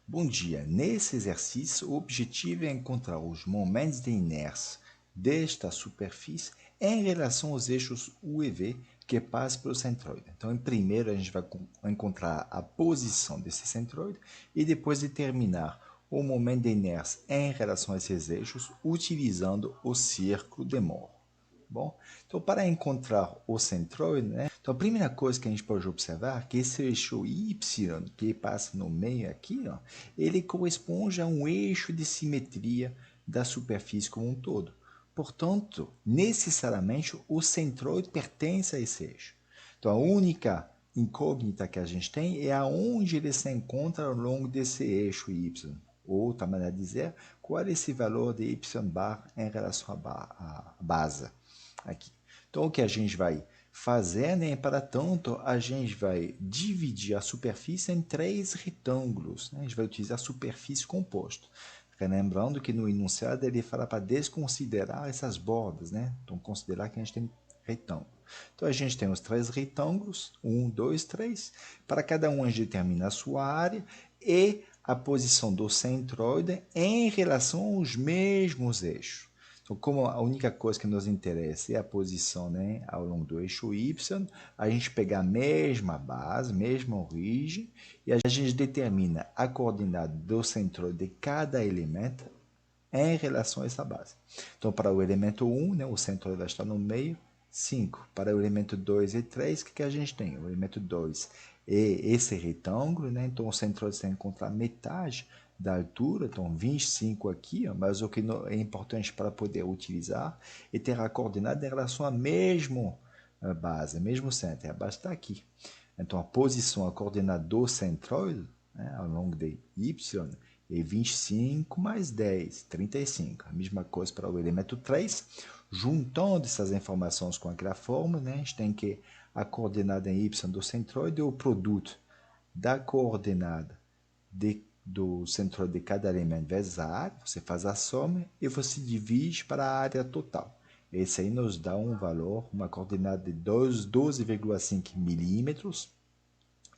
Bom dia. Nesse exercício, o objetivo é encontrar os momentos de inércia desta superfície em relação aos eixos U e V que passam pelo centroide. Então, em primeiro, a gente vai encontrar a posição desse centroide e depois determinar o momento de inércia em relação a esses eixos utilizando o círculo de Mohr. Bom, então para encontrar o centroide, né? Então a primeira coisa que a gente pode observar é que esse eixo Y que passa no meio aqui, ó, ele corresponde a um eixo de simetria da superfície como um todo. Portanto, necessariamente o centroide pertence a esse eixo. Então a única incógnita que a gente tem é aonde ele se encontra ao longo desse eixo Y. Outra maneira de dizer, qual é esse valor de y bar em relação à base aqui. Então, o que a gente vai fazer, né? Para tanto, a gente vai dividir a superfície em três retângulos. Né? A gente vai utilizar a superfície composta. Lembrando que no enunciado ele fala para desconsiderar essas bordas, né? Então, considerar que a gente tem retângulo. Então, a gente tem os três retângulos, 1, 2, 3. Para cada um, a gente determina a sua área e a posição do centroide em relação aos mesmos eixos. Então, como a única coisa que nos interessa é a posição, né, ao longo do eixo Y, a gente pega a mesma base, mesma origem, e a gente determina a coordenada do centroide de cada elemento em relação a essa base. Então, para o elemento 1, né, o centroide vai estar no meio, 5. Para o elemento 2 e 3, o que a gente tem? O elemento 2 é esse retângulo, né? Então o centroide se encontra a metade da altura, então 25 aqui, ó, mas o que é importante para poder utilizar é ter a coordenada em relação à mesma base, mesmo centro, a base está aqui. Então a posição, a coordenada do centroide, né, ao longo de y, é 25 mais 10, 35. A mesma coisa para o elemento 3. Juntando essas informações com aquela fórmula, né, a gente tem que a coordenada em y do centroide é o produto da coordenada do centroide de cada elemento vezes a área, você faz a soma e você divide para a área total. Esse aí nos dá um valor, uma coordenada de 12,5 milímetros,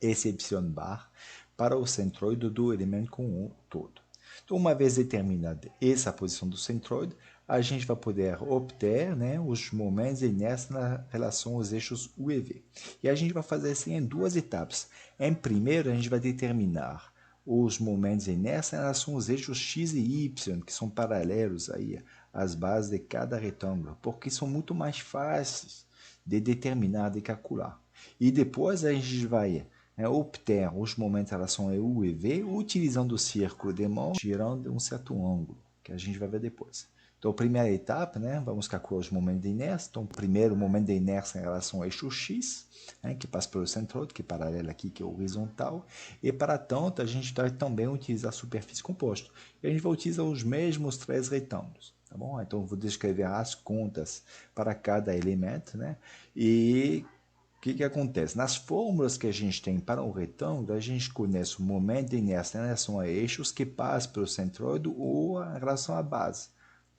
esse y bar, para o centroide do elemento com um todo. Então, uma vez determinada essa posição do centroide, a gente vai poder obter, né, os momentos de inércia na relação aos eixos U e V. E a gente vai fazer assim em duas etapas. Em primeiro, a gente vai determinar os momentos de inércia em relação aos eixos X e Y, que são paralelos aí às bases de cada retângulo, porque são muito mais fáceis de determinar, de calcular. E depois a gente vai obter os momentos em relação a U e V utilizando o círculo de Mohr, girando um certo ângulo, que a gente vai ver depois. Então, a primeira etapa, né, vamos calcular os momentos de inércia. Então, primeiro, o momento de inércia em relação ao eixo X, né, que passa pelo centroide, que é paralelo aqui, que é horizontal. E, para tanto, a gente vai também utilizar a superfície composta. E a gente vai utilizar os mesmos três retângulos. Tá bom? Então, eu vou descrever as contas para cada elemento, né? E o que acontece? Nas fórmulas que a gente tem para um retângulo, a gente conhece o momento de inércia em relação a eixos que passam pelo centroide ou em relação à base.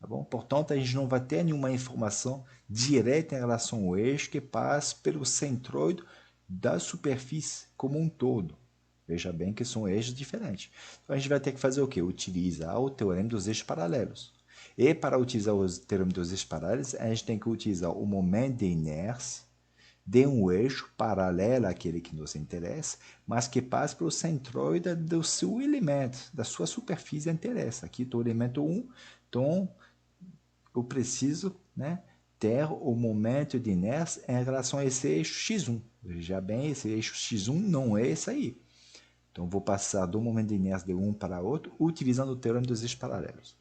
Tá bom? Portanto, a gente não vai ter nenhuma informação direta em relação ao eixo que passa pelo centroide da superfície como um todo. Veja bem que são eixos diferentes. Então, a gente vai ter que fazer o quê? Utilizar o teorema dos eixos paralelos. E para utilizar o teorema dos eixos paralelos, a gente tem que utilizar o momento de inércia de um eixo paralelo àquele que nos interessa, mas que passa pelo centroide do seu elemento, da sua superfície de interesse. Aqui estou o elemento 1, então eu preciso, né, ter o momento de inércia em relação a esse eixo x1. Veja bem, esse eixo x1 não é esse aí. Então, vou passar do momento de inércia de um para outro, utilizando o teorema dos eixos paralelos.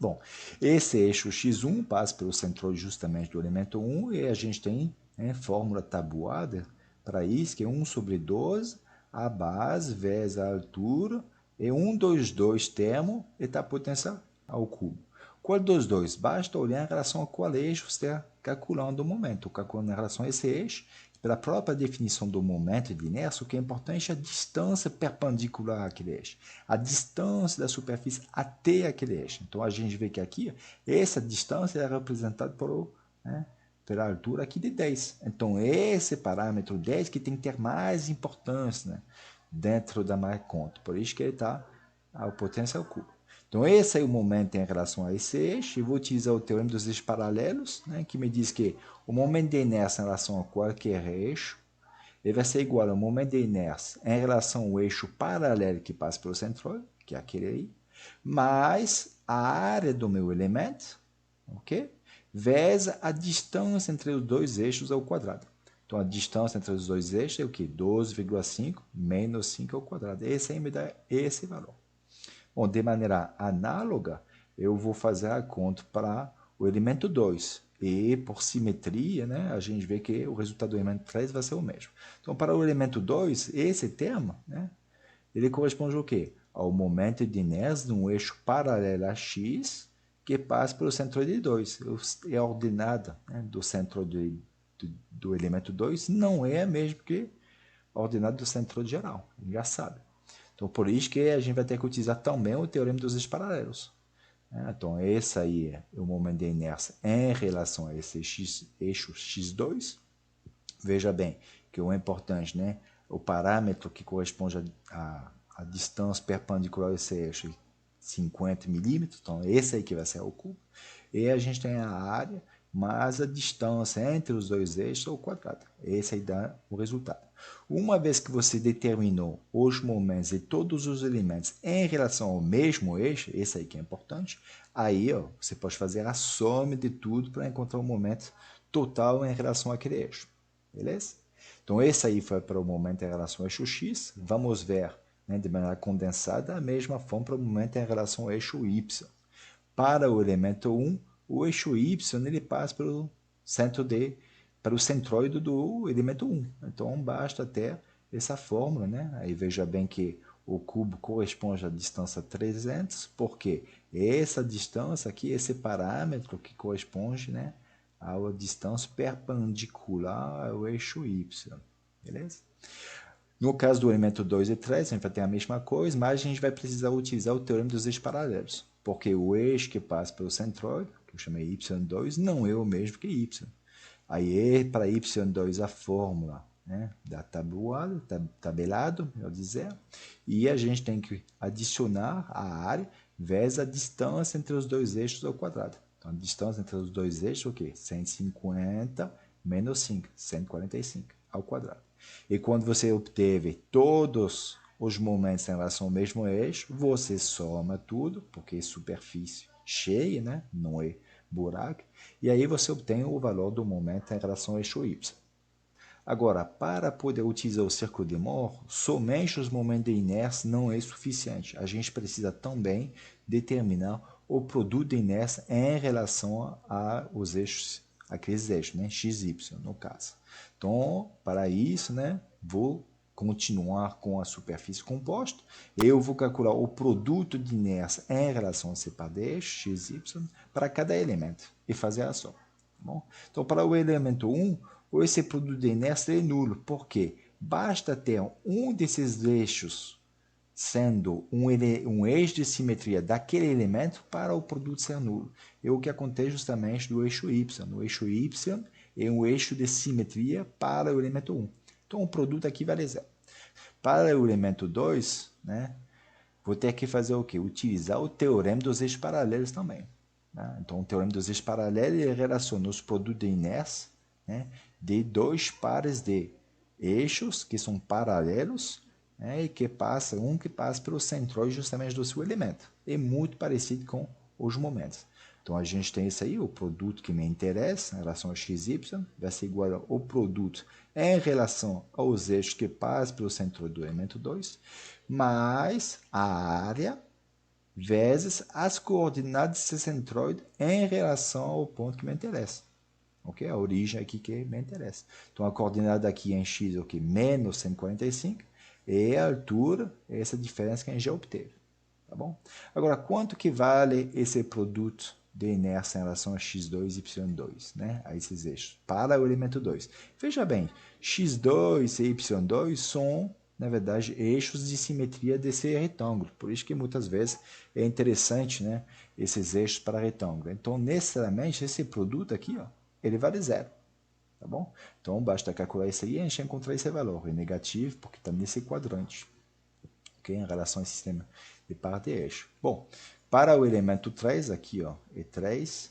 Bom, esse eixo x1 passa pelo centroide justamente do elemento 1 e a gente tem, né, fórmula tabuada para isso, que é 1 sobre 12, a base vezes a altura, e 1 dos dois termos eta potência ao cubo. Qual dos dois? Basta olhar em relação a qual eixo você está calculando o momento. Calculando em relação a esse eixo, pela própria definição do momento de inércia, o que é importante é a distância perpendicular àquele eixo, a distância da superfície até aquele eixo. Então, a gente vê que aqui, essa distância é representada por, né, pela altura aqui de 10. Então, esse parâmetro 10 que tem que ter mais importância, né, dentro da minha conta. Por isso que ele está a potência ao cubo. Então, esse é o momento em relação a esse eixo. Eu vou utilizar o teorema dos eixos paralelos, né, que me diz que o momento de inércia em relação a qualquer eixo ele vai ser igual ao momento de inércia em relação ao eixo paralelo que passa pelo centroide, que é aquele aí, mais a área do meu elemento, ok? Vezes a distância entre os dois eixos ao quadrado. Então, a distância entre os dois eixos é o quê? 12,5 menos 5 ao quadrado. Esse aí me dá esse valor. Bom, de maneira análoga, eu vou fazer a conta para o elemento 2. E, por simetria, né, a gente vê que o resultado do elemento 3 vai ser o mesmo. Então, para o elemento 2, esse termo, né, ele corresponde ao quê? Ao momento de inércia de um eixo paralelo a x que passa pelo centroide 2. É a ordenada, né, do centroide do elemento 2 não é a mesma que a ordenada do centroide geral. A gente já sabe. Então, por isso que a gente vai ter que utilizar também o teorema dos eixos paralelos. Então, esse aí é o momento de inércia em relação a esse eixo x2. Veja bem que o importante, né? O parâmetro que corresponde à distância perpendicular a esse eixo, 50 milímetros. Então, esse aí que vai ser o cubo. E a gente tem a área mais a distância entre os dois eixos ao quadrado. Esse aí dá o resultado. Uma vez que você determinou os momentos de todos os elementos em relação ao mesmo eixo, esse aí que é importante, aí ó, você pode fazer a soma de tudo para encontrar o momento total em relação àquele eixo. Beleza? Então, esse aí foi para o momento em relação ao eixo X. Vamos ver, né, de maneira condensada a mesma forma para o momento em relação ao eixo Y. Para o elemento 1, o eixo Y ele passa pelo centro D, para o centroide do elemento 1. Então, basta ter essa fórmula, né? Aí veja bem que o cubo corresponde à distância 300, porque essa distância aqui, esse parâmetro que corresponde, né, à distância perpendicular ao eixo Y. Beleza? No caso do elemento 2 e 3, a gente vai ter a mesma coisa, mas a gente vai precisar utilizar o teorema dos eixos paralelos, porque o eixo que passa pelo centroide, que eu chamei y2, não é o mesmo que y. Aí, para y2, a fórmula, né, da tabuada, tabelado, eu dizer, e a gente tem que adicionar a área vezes a distância entre os dois eixos ao quadrado. Então, a distância entre os dois eixos é o quê? 150 menos 5, 145 ao quadrado. E quando você obteve todos os momentos em relação ao mesmo eixo, você soma tudo, porque é superfície cheia, né? Não é buraco, e aí você obtém o valor do momento em relação ao eixo y. Agora, para poder utilizar o círculo de Mohr, somente os momentos de inércia não é suficiente. A gente precisa também determinar o produto de inércia em relação aos eixos, aqueles eixos, né? x, y, no caso. Então, para isso, né, vou continuar com a superfície composta. Eu vou calcular o produto de inércia em relação a esse par de eixos, x, y, para cada elemento e fazer a soma. Tá bom? Então, para o elemento 1, esse produto de inércia é nulo. Por quê? Basta ter um desses eixos sendo um eixo de simetria daquele elemento para o produto ser nulo. É o que acontece justamente no eixo y. O eixo y é um eixo de simetria para o elemento 1. Então, o produto aqui vale zero. Para o elemento 2, né, vou ter que fazer o quê? Utilizar o teorema dos eixos paralelos também. Né? Então, o teorema dos eixos paralelos ele relaciona os produtos de inércia, né, de dois pares de eixos que são paralelos, né, e que passa pelo centroide justamente do seu elemento. É muito parecido com os momentos. Então, a gente tem isso aí, o produto que me interessa em relação a xy vai ser igual ao produto em relação aos eixos que passam pelo centroide do elemento 2, mais a área vezes as coordenadas desse centroide em relação ao ponto que me interessa. Ok? A origem aqui que me interessa. Então, a coordenada aqui em x é o que? Menos 145. E a altura é essa diferença que a gente já obteve. Tá bom? Agora, quanto que vale esse produto de inércia em relação a x2 e y2, né? A esses eixos, para o elemento 2. Veja bem, x2 e y2 são, na verdade, eixos de simetria desse retângulo. Por isso que muitas vezes é interessante, né, esses eixos para retângulo. Então, necessariamente, esse produto aqui, ó, ele vale zero. Tá bom? Então, basta calcular isso aí e a gente encontrar esse valor. É negativo porque está nesse quadrante. Ok? ok? Em relação ao sistema de par de eixo. Bom, para o elemento 3, aqui, ó, E3,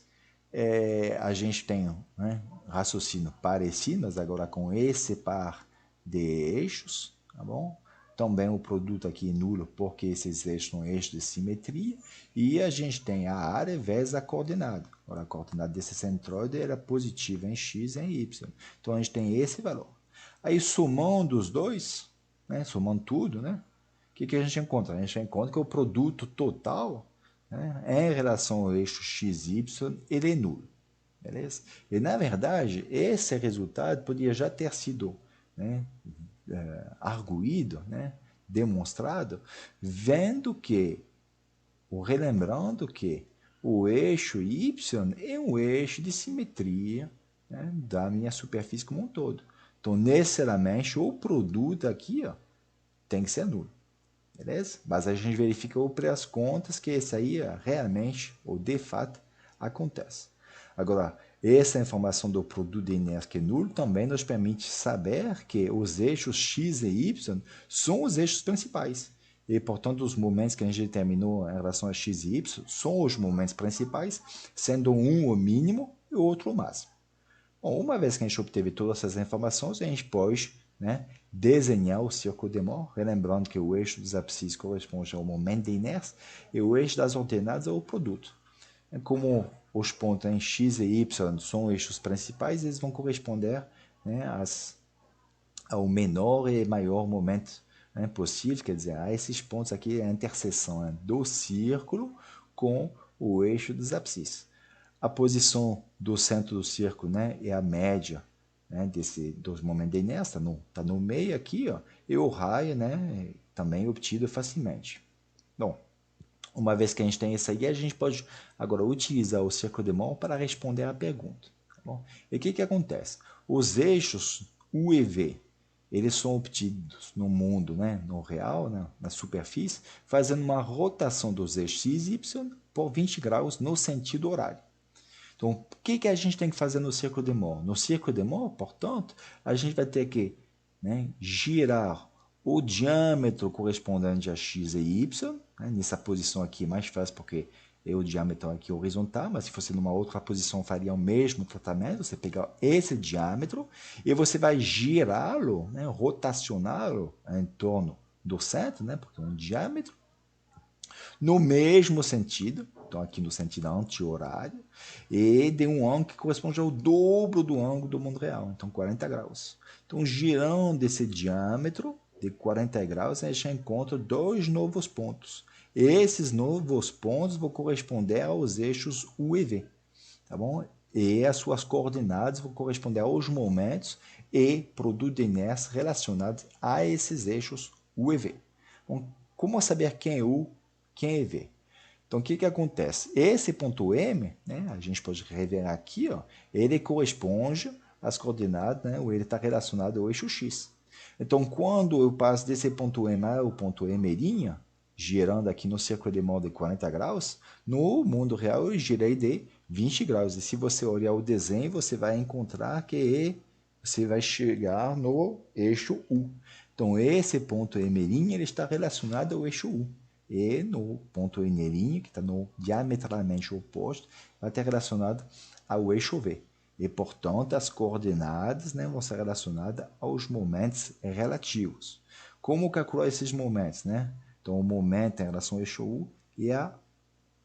a gente tem, né, raciocínio parecido, mas agora com esse par de eixos, tá bom? Também o produto aqui é nulo, porque esses eixos são eixos de simetria. E a gente tem a área vezes a coordenada. Agora, a coordenada desse centroide era positiva em x e em y. Então, a gente tem esse valor. Aí, somando os dois, né, somando tudo, né, o que a gente encontra? A gente encontra que o produto total, né, em relação ao eixo x e y, ele é nulo. Beleza? E, na verdade, esse resultado podia já ter sido, né, arguído, né, demonstrado, vendo que, ou relembrando que o eixo y é um eixo de simetria, né, da minha superfície como um todo. Então, necessariamente, o produto aqui, ó, tem que ser nulo. Beleza? Mas a gente verifica as contas que isso aí realmente, ou de fato, acontece. Agora, essa informação do produto de inércia que é nulo também nos permite saber que os eixos x e y são os eixos principais. E, portanto, os momentos que a gente determinou em relação a x e y são os momentos principais, sendo um o mínimo e o outro o máximo. Bom, uma vez que a gente obteve todas essas informações, a gente pode, né, desenhar o círculo de Mohr, relembrando que o eixo dos abscissos corresponde ao momento de inércia e o eixo das ordenadas ao produto. Como os pontos em x e y são eixos principais, eles vão corresponder, né, ao menor e maior momento, né, possível, quer dizer, a esses pontos aqui, a interseção, né, do círculo com o eixo dos abscissos. A posição do centro do círculo, né, é a média, né, dos momentos de inércia, está no meio aqui, ó, e o raio, né, também obtido facilmente. Bom, uma vez que a gente tem isso aí, a gente pode agora utilizar o círculo de Mohr para responder à pergunta. Tá bom? E o que acontece? Os eixos U e V, eles são obtidos no mundo, né, no real, né, na superfície, fazendo uma rotação dos eixos x e y por 20 graus no sentido horário. Então, o que a gente tem que fazer no círculo de Mohr? No círculo de Mohr, portanto, a gente vai ter que, né, girar o diâmetro correspondente a x e y, né, nessa posição aqui é mais fácil porque é o diâmetro aqui horizontal, mas se fosse numa outra posição faria o mesmo tratamento, você pegar esse diâmetro e você vai girá-lo, né, rotacioná-lo em torno do centro, né, porque é um diâmetro, no mesmo sentido, então aqui no sentido anti-horário, e de um ângulo que corresponde ao dobro do ângulo do mundo real, então 40 graus. Então, girando esse diâmetro de 40 graus, a gente encontra dois novos pontos. Esses novos pontos vão corresponder aos eixos U e V, tá bom? E as suas coordenadas vão corresponder aos momentos e produto de inércia relacionados a esses eixos U e V. Bom, como saber quem é U, quem é V? Então, o que acontece? Esse ponto M, né, a gente pode revelar aqui, ó, ele corresponde às coordenadas, né, ou ele está relacionado ao eixo X. Então, quando eu passo desse ponto M ao ponto M', girando aqui no círculo de Mohr de 40 graus, no mundo real eu girei de 20 graus. E se você olhar o desenho, você vai encontrar que você vai chegar no eixo U. Então, esse ponto M', ele está relacionado ao eixo U. E no ponto N', que está diametralmente oposto, vai estar relacionado ao eixo V. E, portanto, as coordenadas, né, vão ser relacionadas aos momentos relativos. Como calcular esses momentos? Né? Então, o momento em relação ao eixo U e a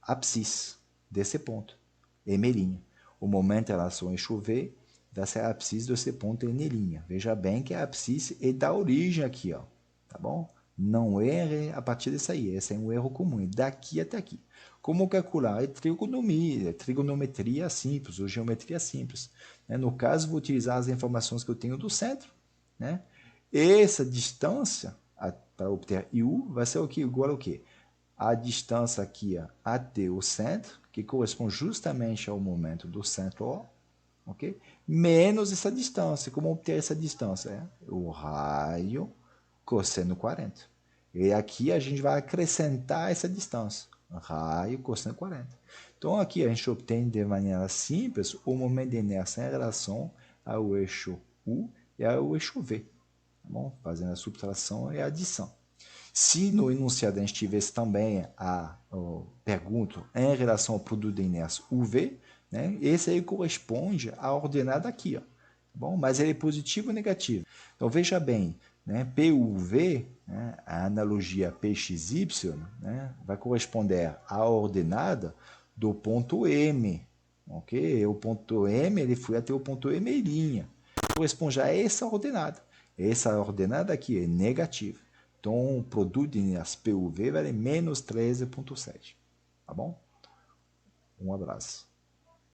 abscissa desse ponto, M'. O momento em relação ao eixo V vai ser a abscissa desse ponto N'. Veja bem que a abscissa é da origem aqui, ó, tá bom? Não erre a partir disso aí, esse é um erro comum, é daqui até aqui. Como calcular? É trigonometria simples, ou geometria simples. No caso, vou utilizar as informações que eu tenho do centro. Né? Essa distância para obter IU vai ser o que? Igual ao quê? A distância aqui até o centro, que corresponde justamente ao momento do centro O, ok? Menos essa distância. Como obter essa distância? O raio cosseno 40. E aqui a gente vai acrescentar essa distância. Raio cosseno 40. Então aqui a gente obtém de maneira simples o momento de inércia em relação ao eixo U e ao eixo V. Tá bom? Fazendo a subtração e a adição. Se no enunciado a gente tivesse também pergunta em relação ao produto de inércia UV, né, esse aí corresponde à ordenada aqui, ó, tá bom? Mas ele é positivo ou negativo. Então veja bem, né, PUV, né, a analogia PXY, né, vai corresponder à ordenada do ponto M, ok? O ponto M ele foi até o ponto M', corresponde a essa ordenada. Essa ordenada aqui é negativa. Então, o produto de inércia PUV vale menos 13,7. Tá bom? Um abraço.